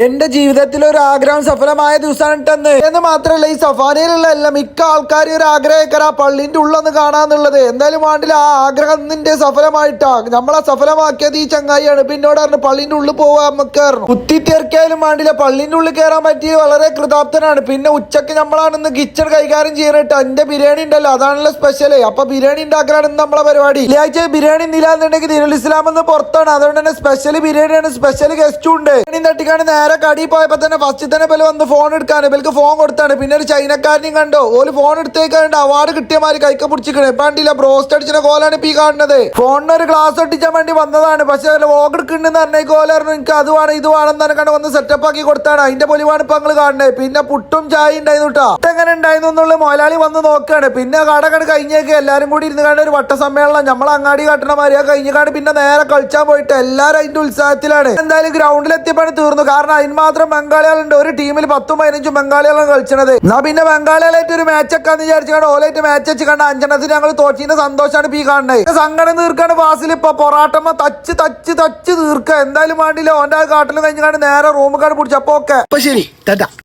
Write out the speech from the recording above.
എന്റെ ജീവിതത്തിൽ ഒരു ആഗ്രഹം സഫലമായ ദിവസമാണ് എന്ന് മാത്രമല്ല ഈ സഫാരിയിലുള്ള എല്ലാ മിക്ക ആൾക്കാരും ഒരു ആഗ്രഹിക്കറ ആ പള്ളിന്റെ ഉള്ളൊന്ന് കാണാന്നുള്ളത്. എന്തായാലും വേണ്ടില്ല, ആ ആഗ്രഹം നിന്റെ സഫലമായിട്ടാ. നമ്മളെ സഫലമാക്കിയത് ഈ ചങ്ങായിയാണ്. പിന്നോട് പറഞ്ഞു പള്ളിന്റെ ഉള്ളിൽ പോവാ നമുക്ക് കുത്തി തീർക്കായാലും വേണ്ടില്ല, പള്ളിന്റെ ഉള്ളിൽ കയറാൻ പറ്റി വളരെ കൃതാർത്ഥനാണ്. പിന്നെ ഉച്ചക്ക് നമ്മളാണ് കിച്ചൺ കൈകാര്യം ചെയ്യണിട്ട്. എന്റെ ബിരിയാണി ഉണ്ടല്ലോ, അതാണല്ലോ സ്പെഷ്യൽ. അപ്പൊ ബിരിയാണി ഉണ്ടാക്കലാണ് നമ്മളെ പരിപാടി. വെള്ളിയാഴ്ച ബിരിയാണി ഇല്ലാന്നുണ്ടെങ്കിൽ ദീനുൽ ഇസ്ലാം എന്ന് പുറത്താണ്. അതുകൊണ്ട് തന്നെ സ്പെഷ്യൽ ബിരിയാണിയാണ്, സ്പെഷ്യൽ ഗസ്റ്റും ഉണ്ട്. തട്ടിക്കാണ് നേരെ കടി പോയപ്പോ തന്നെ ഫസ്റ്റ് തന്നെ ബല് വന്ന് ഫോൺ എടുക്കാണ്. ബൽക്ക് ഫോൺ കൊടുത്താണ്. പിന്നെ ഒരു ചൈനക്കാരനെയും കണ്ടോ, ഓല് ഫോൺ എടുത്തേക്കാണ്ട് അവാർഡ് കിട്ടിയ മാതിരി കൈക്ക് പിടിച്ചിക്കണേ. പണ്ടില്ല ബ്രോസ്റ്റ് അടിച്ചിട്ട് കോലാണ് ഇപ്പൊ ഈ കാണുന്നത്. ഫോണിന് ഒരു ഗ്ലാസ് ഒട്ടിച്ചാൻ വേണ്ടി വന്നതാണ്. പക്ഷെ വ്ലോഗ് എടുക്കുന്നുണ്ടെന്ന് പറഞ്ഞ കോലായിരുന്നു. എനിക്ക് അത് വേണം ഇത് വേണം തന്നെ കണ്ട് വന്ന് സെറ്റപ്പ് ആക്കി കൊടുത്താണ്. അതിന്റെ പൊലിവാണ് ഇപ്പൊ ഞങ്ങള് കാണുന്നത്. പിന്നെ പുട്ടും ചായ ഉണ്ടായിരുന്നു കേട്ടോ. എങ്ങനെ ഉണ്ടായിരുന്നു എന്നുള്ള മൊലാളി വന്ന് നോക്കുകയാണ്. പിന്നെ കട കഴിഞ്ഞേക്ക് എല്ലാരും കൂടി ഇരുന്ന് കണ്ട ഒരു വട്ട സമ്മേളനം നമ്മൾ അങ്ങാടി കാട്ടണ മാതിരിയാ കഴിഞ്ഞാണ്ട് പിന്നെ നേരെ കളിച്ചാൻ പോയിട്ട് എല്ലാരും അതിന്റെ ഉത്സാഹത്തിലാണ്. എന്തായാലും ഗ്രൗണ്ടിൽ എത്തിയപ്പോഴാണ് തീർന്നു. കാരണം അതിന് മാത്രം ബംഗാളികളുണ്ട്. ഒരു ടീമിൽ 10-15 ബംഗാളികളാണ് കളിച്ചത്. എന്നാ പിന്നെ ബംഗാളികളായിട്ട് ഒരു മാച്ച് ഒക്കെ വിചാരിച്ചാണ് ഓലായിട്ട് മാച്ച് വെച്ച് കണ്ട 5 ഞങ്ങൾ തോറ്റിന്റെ സന്തോഷമാണ് ഈ കാണുന്നത്. സങ്കടം തീർക്കാണ് ഫാസിൽ ഇപ്പൊ പൊറാട്ടമ്മ തച്ച് തീർക്കുക. എന്തായാലും വേണ്ടില്ല, ഓന്റെ കാട്ടിൽ കഴിഞ്ഞാണ്ട് നേരെ റൂമുകാട് പിടിച്ചപ്പോ ഒക്കെ. ശരി.